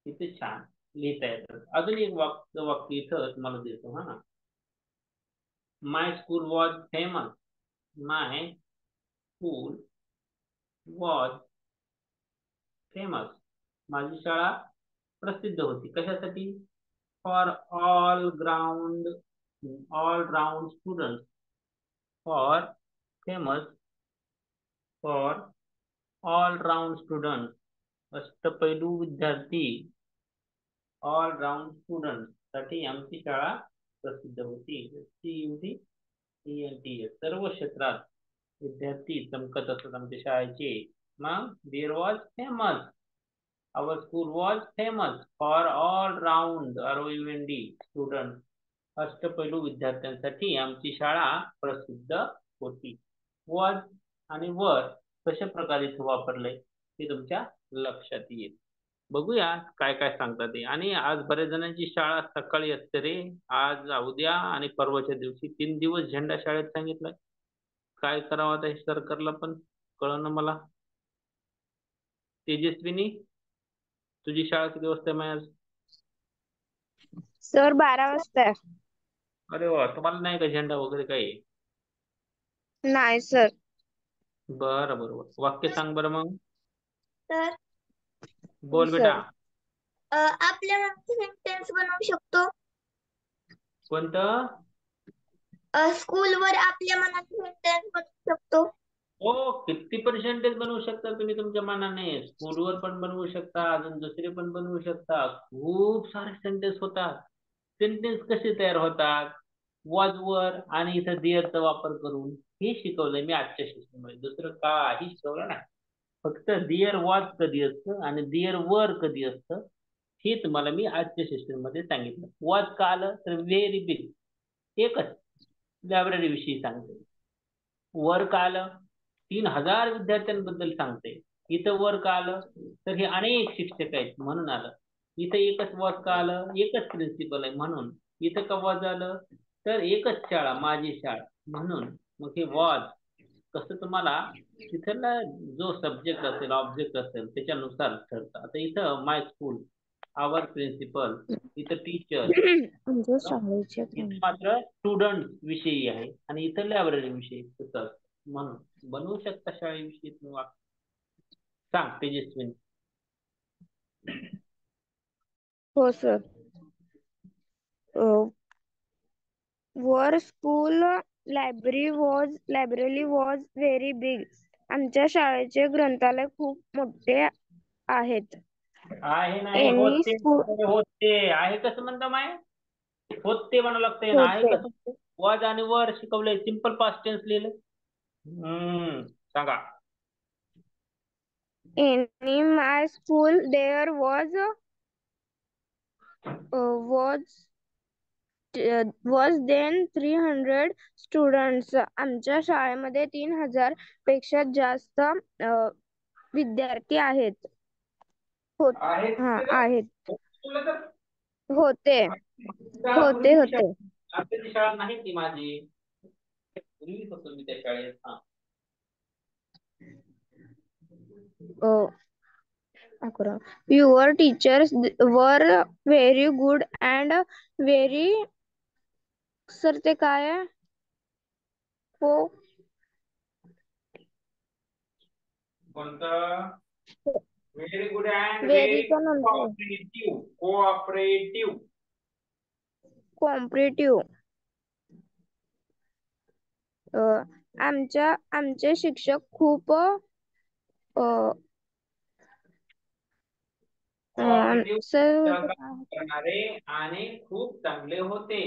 इथे छान लिहिता येतात. अजून एक वाक्य इथं तुम्हाला देतो. हा, my school was famous. My school was famous. माझी शाळा प्रसिद्ध होती. कशासाठी? For all round student. For famous for all round student. अष्टपैलू विद्यार्थी. ऑल राउंड स्टुडंट साठी आमची शाळा प्रसिद्ध होती. सर्व क्षेत्रात विद्यार्थी चमकत असत आमच्या शाळेचे. मग there was famous. Our school was famous for all round ROUND student. अष्टपैलू विद्यार्थ्यांसाठी आमची शाळा प्रसिद्ध होती. वॉज आणि वर कशा प्रकारे इथे वापरलंय ते तुमच्या लक्षात येईल. बघूया काय काय सांगतात ते. आणि आज बऱ्याच जणांची शाळा सकाळी असते रे. आज, उद्या आणि परवाच्या दिवशी 3 दिवस झेंडा शाळेत सांगितलाय. काय करावं आता हे सरकारला पण कळलं मला. तेजस्विनी, तुझी शाळा किती वाजता आहे आज? सर 12 वाजता. अरे वा, तुम्हाला नाही का झेंडा वगैरे काही? नाही सर. बरं बरोबर. वाक्य सांग बरं मग. तर बोल बेटा. आपल्या सेंटेन्स बनवू शकतो. कोणतं? स्कूलवर आपल्या मनात सेंटेन्स बनवू शकतो. हो, किती पर्सेंटेज बनवू शकता तुम्ही तुमच्या मनाने. स्कूलवर पण बनवू शकता, अजून दुसरे पण बनवू शकता. खूप सारे सेंटेन्स होतात. सेंटेन्स कसे तयार होतात? वॉज वर आणि इथं देअरचा वापर करून हे शिकवलंय मी आजच्या सेशनमध्ये. दुसरं काही शिकवलं नाही. फक्त देअर वॉज कधी असतं आणि देअर वर कधी असतं हे तुम्हाला मी आजच्या सेशनमध्ये सांगितलं. वॉज का आलं तर व्हेरी बिग, एकच लायब्ररी विषयी सांगते. वर का आलं? 3000 विद्यार्थ्यांबद्दल सांगते. इथं वर का आलं तर हे अनेक शिक्षक आहेत म्हणून आलं. इथं एकच वॉज का आलं? एकच प्रिन्सिपल आहे म्हणून. इथं का वॉज आलं तर एकच शाळा, माझी शाळा म्हणून. मग हे वॉज कसं तुम्हाला तिथला जो सब्जेक्ट असेल, ऑब्जेक्ट असेल त्याच्यानुसार ठरतं. आता इथं माय स्कूल, आवर प्रिन्सिपल, इथं टीचर, म्हणजे शाळेचे इथं मात्र स्टुडंट विषयी आहे आणि इथं लायब्ररी विषयी तसं असतं. म्हणून बनवू शकता शाळेविषयी तुम्ही वाक्य. सांग तेजस्विनी. हो सर. वर school library was very big. आमच्या शाळेचे ग्रंथालय खूप मोठे आहेत. आहे नाही, एनी होते. स्कूल होते आहे कसं म्हणता माय? होते म्हणावं लागतंय ना. आहे होते. कसं? वॉज आणि वर शिकवलंय, सिंपल पास्ट टेन्स लिहिलंय. सांगा. In my school there was then 300 students. आमच्या शाळेमध्ये 3000 पेक्षा जास्त विद्यार्थी आहेत. आहेत. होते. होते. आजची शाळा नाही ती माझी. पूर्वी होतो मी त्या शाळेत. Your teachers were very good and very. Sir ते काय आहे? हो. कोणतं? Very good and Very very च्या नंतर कोऑपरेटिव्ह. कॉम्पिटिटिव्ह. आमचे शिक्षक खूप कोऑपरेटिव्ह सर्व सहकार्य करणारे आणि खूप चांगले होते.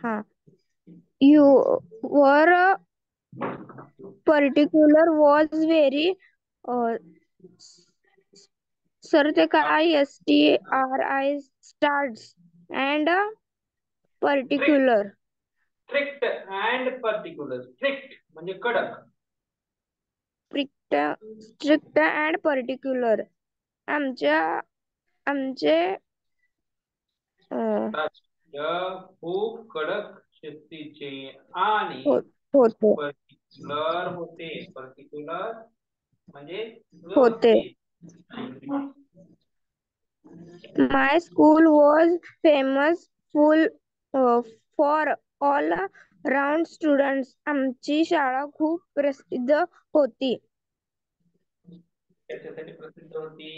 हा your particular was very sir ते काय STRI starts and particular strict and particular. Strict म्हणजे कडक. strict and particular आमचे खूप कडक शिस्तीचे आणि होते पर्टिक्युलर होते. पर्टिक्युलर म्हणजे होते. व्यवस्थित. My school was famous full for all round students. आमची शाळा खूप प्रसिद्ध होती. त्याच्यासाठी प्रसिद्ध होती.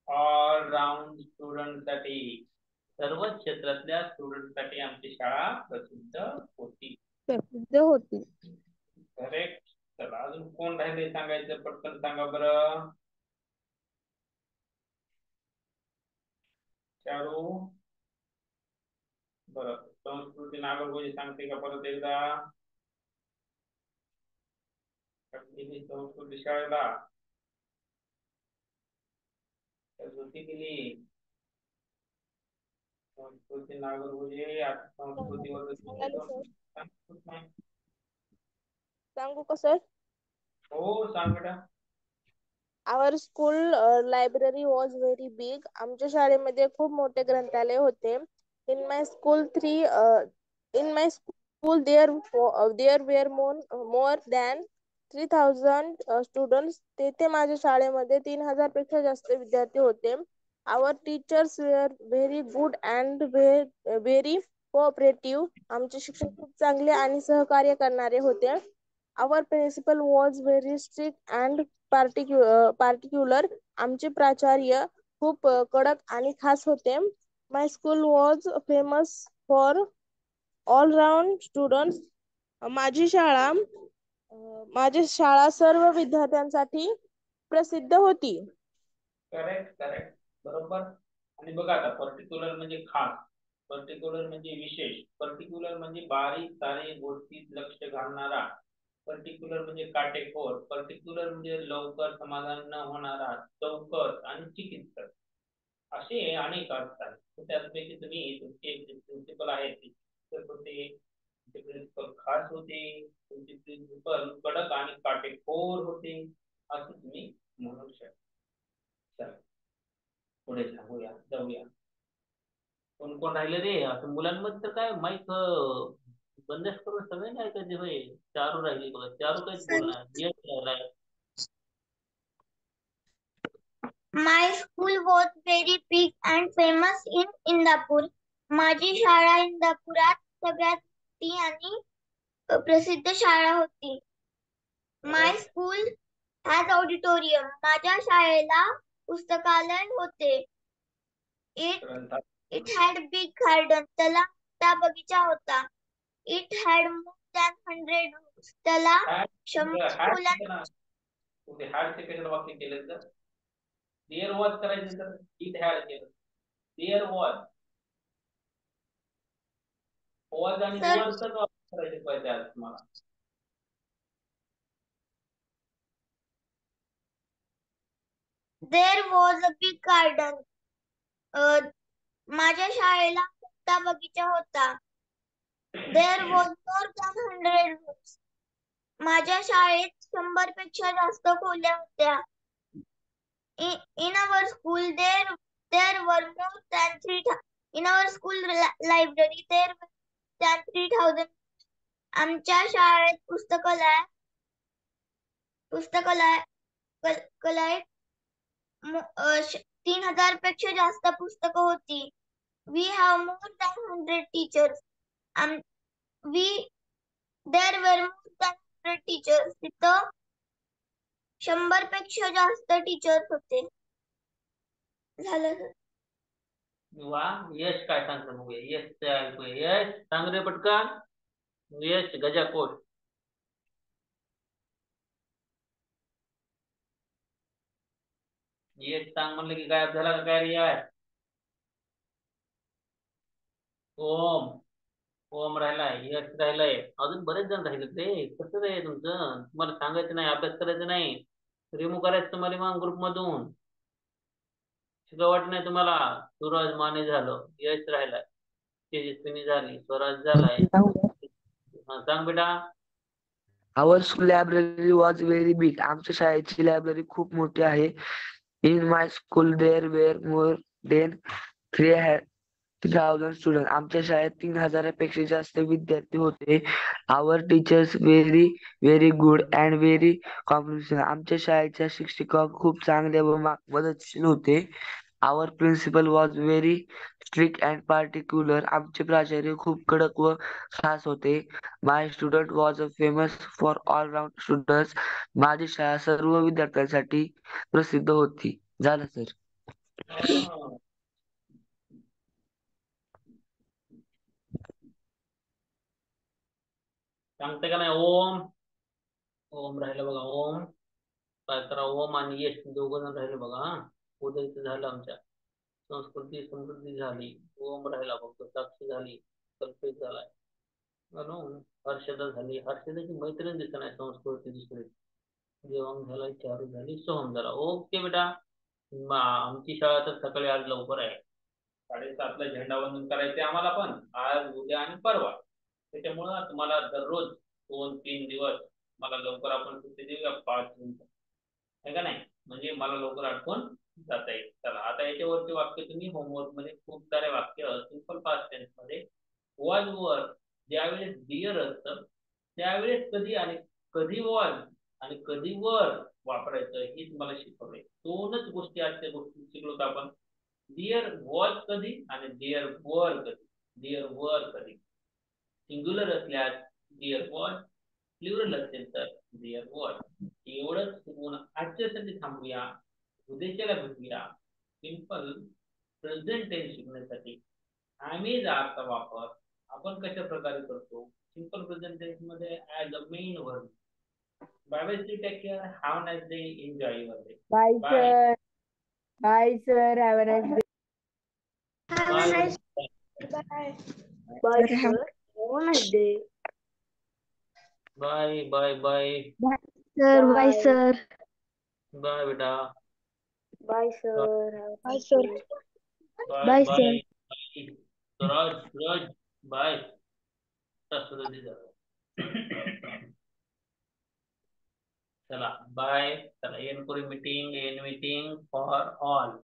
ऑल राऊंड स्टुडंट साठी, सर्व क्षेत्रातल्या स्टुडंट साठी आमची शाळा प्रसिद्ध होती. करेक्ट. चला अजून कोण राहिले सांगायचं, पटकन सांगा बरं. चारू. बरं, संस्कृती नागरगोजी सांगते का परत एकदा. संस्कृती शाळेला सुट्टी दिली. संस्कृती नागरगोजे आता संस्कृतीवर सांगू का सर? हो सांग बेटा. Our school library was very big. आमच्या शाळेमध्ये खूप मोठे ग्रंथालय होते. In my school there were more than 3000 students. तेथे माझ्या शाळेमध्ये 3000 पेक्षा जास्त विद्यार्थी होते. Our teachers were very good and very cooperative. आमचे शिक्षक खूप चांगले आणि सहकार्य करणारे होते. Our principal was very strict and particular. आमचे प्राचार्य खूप कडक आणि खास होते. My school was famous for all round students. माझी शाळा सर्व विद्यार्थ्यांसाठी प्रसिद्ध होती. करेक्ट करेक्ट बरोबर. आणि बघा आता पर्टिक्युलर म्हणजे खास, पर्टिक्युलर म्हणजे विशेष, पर्टिक्युलर म्हणजे बारीक सारीक गोष्टीत लक्ष घालणारा, पर्टिक्युलर म्हणजे काटेकोर, पर्टिक्युलर म्हणजे लवकर समाधान न होणारा, चौकस आणि चिकित्सक, असे अनेक असतात. त्यापैकी तुम्ही तुमचे प्रिन्सिपल आहेत होते, प्रिन्सिपल खास होते, तुमचे प्रिन्सिपल कडक आणि काटेकोर होते, असं तुम्ही म्हणू शकता. चला पुढे जाऊया. कोण कोण राहिले रे? आता मुलांमध्ये तर काय माईक बंदच करून सगळ्यांनी ऐकायचे होय. चारू राहिली बघा. चारू काहीच बोलणार. यश राहिलाय. My school was very big and famous in Indapur. माझी शाळा इंदापुरात सगळ्यात मोठी आणि प्रसिद्ध शाळा होती. My school has auditorium. माझ्या शाळेला पुस्तकालय होते. It had big garden. त्याला मोठा बगीचा होता. It had more than 100 rooms. त्याला 100 खोल्या. हॅड चे कशाला वाक्य केलं तर देअर वॉज करायचं तर इट हॅड केलं. देअर वॉज आणि वॉजचाच वापर करायचे पाहिजे आज तुम्हाला. There was a big garden. माझ्या शाळेला मोठा बगीचा होता. There was more than 100 rooms. माझ्या शाळेत 100 पेक्षा जास्त खोल्या होत्या. In our school there were more than 3,000. In our school library there were than 3,000. आमच्या शाळेत पुस्तकालय 3,000 पेक्षा जास्त पुस्तकं होती. We have more than 100 teachers. There were more than 100 teachers. तिथं 100 पेक्षा जास्त टीचर्स होते. झालं. वा, यश काय सांगतो मग? यश सांग रे पटकन. यश गजाकोट. यश सांग म्हणलं की गायब झाला का काय रे यार? ओम. ओम राहिलाय, यश राहिलाय, अजून बरेच जण राहिले रे. कसं रे तुमचं? तुम्हाला सांगायचं नाही, अभ्यास करायचा नाही, रिमूव्ह करायचं तुम्हाला मग ग्रुप मधून. शिका वाटत नाही तुम्हाला? सूरज माने झालं, यश राहिलाय, तेजस्विनी झाली, स्वराज झालाय. हा, सांग बेटा. Our school library was very big. आमच्या शाळेची लायब्ररी खूप मोठी आहे. In my school there were more than 3,000 student. आमच्या शाळेत 3,000पेक्षा जास्त विद्यार्थी होते. Our teachers very very good and very competition. आमच्या शाळेच्या शिक्षिका खूप चांगले व मदतशील होते. Our principal was very strict and particular. आमचे प्राचार्य खूप कडक व खास होते. My student was famous for all round students. माझी शाळा सर्व विद्यार्थ्यांसाठी प्रसिद्ध होती. झालं सर. हा. सांगते का नाही? ओम. ओम राहिलं बघा, ओम. काय करा, ओम आणि यश दोघं जण राहिले बघा. हा, उद्याचं झालं आमच्या. संस्कृती समृद्धी झाली. ओम राहिला फक्त, साक्षी झाली, कल्पित झालाय म्हणून. हर्षदा झाली, हर्षदाची मैत्रीण दिसत नाही, संस्कृती दुसरी. जेवण झालं, चारू झाली, सोहम झाला. ओके बेटा. आमची शाळा तर सकाळी आज लवकर आहे. 7:30ला झेंडावंदन करायचे आम्हाला पण, आज उद्या आणि परवा. त्याच्यामुळं तुम्हाला दररोज 2-3 दिवस मला लवकर आपण सुट्टी देऊया, 5 जून, आहे का नाही? म्हणजे मला लवकर आठवण जाता येईल. चला, आता याच्यावरचे वाक्य तुम्ही होमवर्क मध्ये खूप सारे वाक्य सिंपल पास्ट टेन्स मध्ये वॉज वर ज्यावेळेस डिअर असतं त्यावेळेस कधी आणि कधी वॉज आणि कधी वर वापरायचं हे तुम्हाला शिकवलंय. दोनच गोष्टी आजच्या गोष्टी शिकलो आपण. डिअर वॉज कधी आणि डिअर वर कधी. डिअर वर कधी सिंग्युलर असल्यास डिअर वॉज, प्लुरल असेल तर डिअर वॉज. एवढंच शिकवून आजच्यासाठी थांबूया. उद्याच्याला भेटूया सिंपल प्रेझेंट टेन्स शिकण्यासाठी. आम्ही चा वापर आपण कशा प्रकारे करतो सिंपल प्रेझेंट टेन्स मध्ये as a main verb. Bye bye, take care, have nice day, enjoy your day. Bye, bye. sir. Bye, sir. Have a nice day. Have a bye nice बेटा. bye. Bye, तर sir. Have a nice day. Bye bye bye. Sir bye Bye. Sir. Bye बेटा. Bye, sir. Bye Have a bye nice sir. day. Bye bye bye. Sir. Swaraj Swaraj bye. Swaraj झालं. चला bye. चला end करू meeting, end meeting for all.